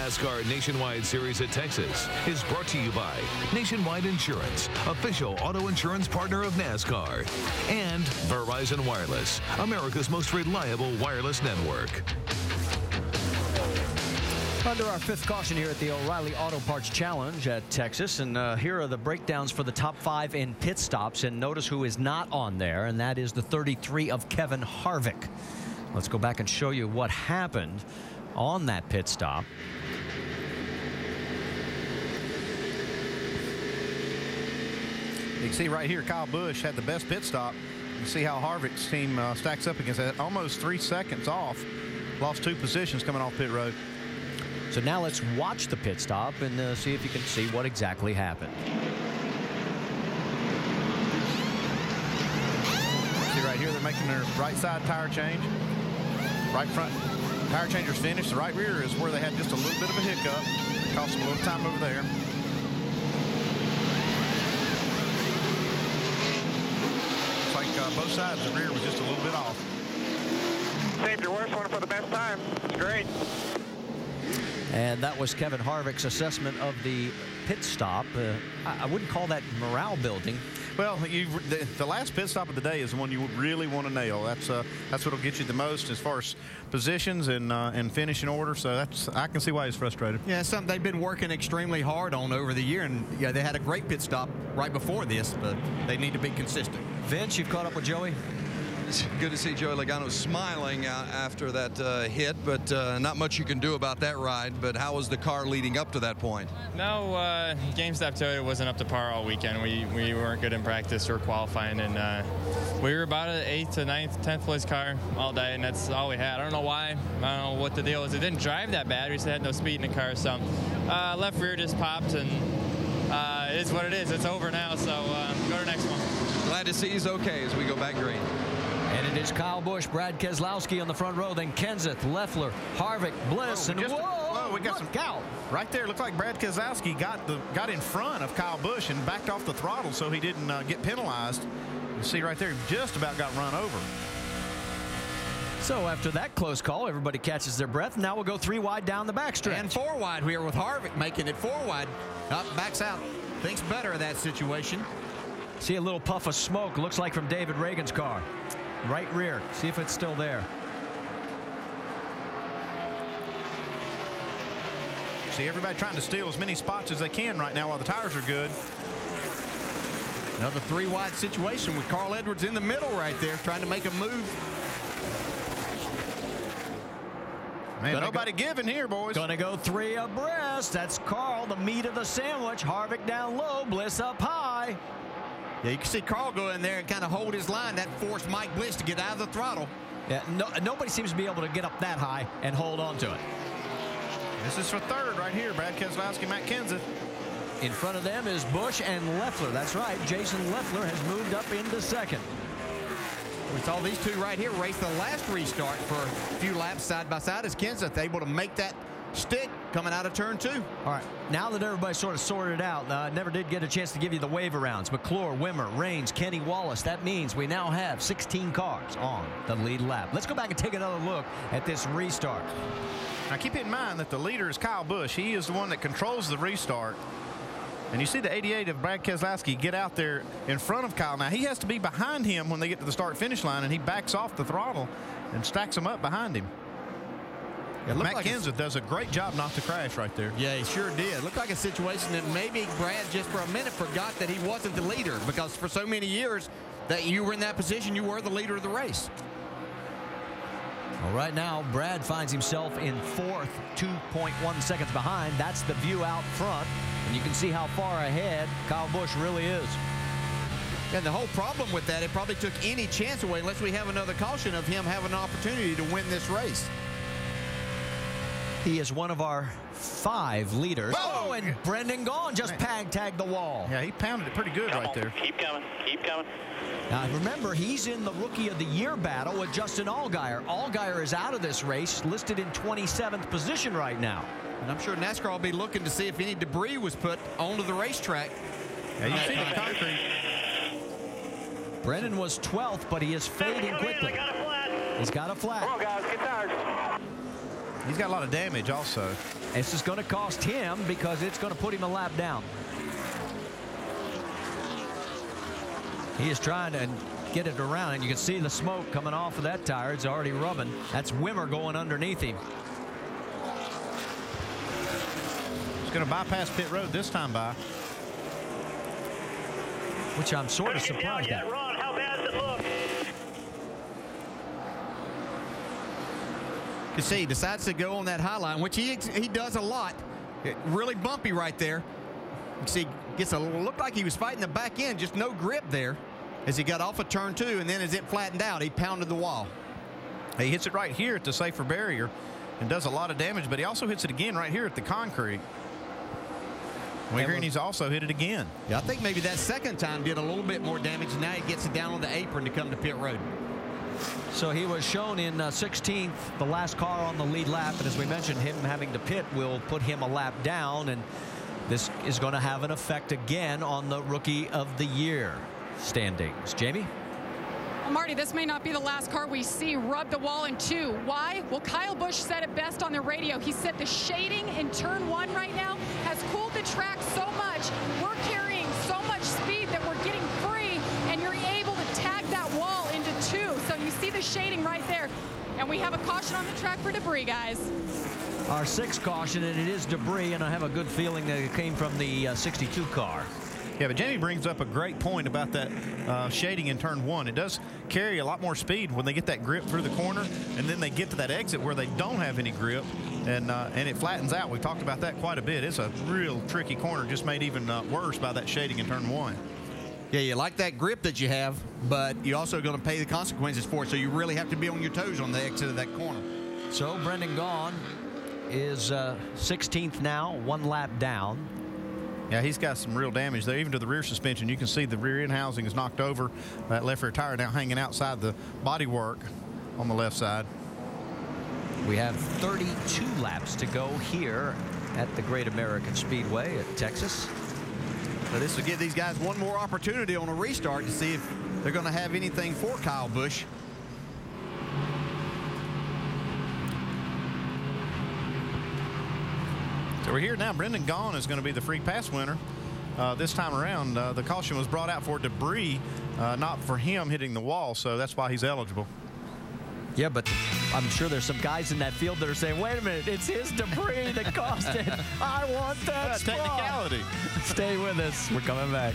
NASCAR Nationwide Series at Texas is brought to you by Nationwide Insurance, official auto insurance partner of NASCAR, and Verizon Wireless, America's most reliable wireless network. Under our fifth caution here at the O'Reilly Auto Parts Challenge at Texas, and here are the breakdowns for the top 5 in pit stops, and notice who is not on there, and that is the 33 of Kevin Harvick. Let's go back and show you what happened on that pit stop. You can see right here, Kyle Busch had the best pit stop. You can see how Harvick's team stacks up against that. Almost 3 seconds off. Lost 2 positions coming off pit road. So now let's watch the pit stop and see if you can see what exactly happened. See right here, they're making their right side tire change. Right front tire changer's finished. The right rear is where they had just a little bit of a hiccup. Cost them a little time over there. Looks like both sides, the rear was just a little bit off. Saved your worst one for the best time. Great. And that was Kevin Harvick's assessment of the pit stop. I wouldn't call that morale building. Well, the last pit stop of the day is the one you really want to nail. That's what'll get you the most as far as positions and finishing order. So I can see why he's frustrated. Yeah, it's something they've been working extremely hard on over the year, and yeah, they had a great pit stop right before this, but they need to be consistent. Vince, you've caught up with Joey? It's good to see Joey Logano smiling after that hit, but not much you can do about that ride. But how was the car leading up to that point? No, GameStop Toyota wasn't up to par all weekend. We weren't good in practice or qualifying, and we were about an 8th to 9th, 10th place car all day, and that's all we had. I don't know why. I don't know what the deal is. It didn't drive that bad. We just had no speed in the car, so left rear just popped, and it is what it is. It's over now, so go to the next one. Glad to see he's okay as we go back green. And it is Kyle Busch, Brad Keselowski on the front row, then Kenseth, Leffler, Harvick, Bliss, and we got some out. Right there, looks like Brad Keselowski got in front of Kyle Busch and backed off the throttle so he didn't get penalized. You see right there, just about got run over. So after that close call, everybody catches their breath. Now we'll go 3 wide down the backstretch. And 4 wide here with Harvick making it 4 wide. Up, backs out. Thinks better of that situation. See a little puff of smoke, looks like from David Reagan's car. Right rear. See if it's still there. See everybody trying to steal as many spots as they can right now while the tires are good. Another 3 wide situation with Carl Edwards in the middle right there trying to make a move. Man, nobody giving here, boys. Gonna go 3 abreast. That's Carl, the meat of the sandwich. Harvick down low, Bliss up high. Yeah, you can see Carl go in there and kind of hold his line. That forced Mike Bliss to get out of the throttle. Yeah, nobody seems to be able to get up that high and hold on to it. This is for 3rd right here. Brad Keselowski, Matt Kenseth. In front of them is Busch and Leffler. That's right. Jason Leffler has moved up into 2nd. We saw these 2 right here race the last restart for a few laps side by side as Kenseth able to make that stick coming out of turn 2. All right, now that everybody's sort of sorted out, never did get a chance to give you the wave arounds. McClure, Wimmer, Raines, Kenny Wallace. That means we now have 16 cars on the lead lap. Let's go back and take another look at this restart. Now keep in mind that the leader is Kyle Busch. He is the one that controls the restart. And you see the 88 of Brad Keselowski get out there in front of Kyle. Now he has to be behind him when they get to the start-finish line, and he backs off the throttle and stacks them up behind him. Matt Kenseth does a great job not to crash right there. Yeah, he sure did. Looked like a situation that maybe Brad just for a minute forgot that he wasn't the leader, because for so many years that you were in that position, you were the leader of the race. Well, right now, Brad finds himself in 4th, 2.1 seconds behind. That's the view out front, and you can see how far ahead Kyle Busch really is. And the whole problem with that, it probably took any chance away unless we have another caution of him having an opportunity to win this race. He is one of our 5 leaders. Whoa! Oh, and Brendan Gaughan just tagged the wall. Yeah, he pounded it pretty good right there. Keep coming. Keep coming. Now, remember, he's in the Rookie of the Year battle with Justin Allgaier. Allgaier is out of this race, listed in 27th position right now. And I'm sure NASCAR will be looking to see if any debris was put onto the racetrack. Yeah, you see the concrete. Brendan was 12th, but he is fading quickly. Got a flat. He's got a flat. Come on, guys. Get tires. He's got a lot of damage also. This is going to cost him because it's going to put him a lap down. He is trying to get it around, and you can see the smoke coming off of that tire. It's already rubbing. That's Wimmer going underneath him. He's going to bypass pit road this time by. Which I'm sort of surprised at. Ron, how bad does it look? You can see he decides to go on that high line, which he does a lot. Really bumpy right there. You can see gets looked like he was fighting the back end, just no grip there as he got off of turn 2, and then as it flattened out, he pounded the wall. He hits it right here at the safer barrier and does a lot of damage, but he also hits it again right here at the concrete. And he's also hit it again. Yeah, I think maybe that second time did a little bit more damage. Now he gets it down on the apron to come to pit road. So he was shown in 16th, the last car on the lead lap, and as we mentioned, him having to pit will put him a lap down, and this is going to have an effect again on the Rookie of the Year standings. Jamie? Well, Marty, this may not be the last car we see rub the wall in 2. Why? Well, Kyle Busch said it best on the radio. He said the shading in turn 1 right now has cooled the track so much. We're carrying so much speed that we're getting free, and you're able to tag that wall into 2. So you see the shading right there. And we have a caution on the track for debris, guys. Our 6th caution, and it is debris, and I have a good feeling that it came from the 62 car. Yeah, but Jamie brings up a great point about that shading in turn 1. It does carry a lot more speed when they get that grip through the corner, and then they get to that exit where they don't have any grip, and it flattens out. We've talked about that quite a bit. It's a real tricky corner, just made even worse by that shading in turn 1. Yeah, you like that grip that you have, but you're also going to pay the consequences for it, so you really have to be on your toes on the exit of that corner. So Brendan Gaughan is 16th now, 1 lap down. Yeah, he's got some real damage there, even to the rear suspension. You can see the rear end housing is knocked over. That left rear tire now hanging outside the bodywork on the left side. We have 32 laps to go here at the Great American Speedway at Texas. So this will give these guys one more opportunity on a restart to see if they're going to have anything for Kyle Busch. So we're here now. Brendan Gaughan is going to be the free pass winner this time around. The caution was brought out for debris, not for him hitting the wall, so that's why he's eligible. Yeah, but I'm sure there's some guys in that field that are saying, wait a minute, it's his debris that caused it. I want that spot. Technicality. Stay with us. We're coming back.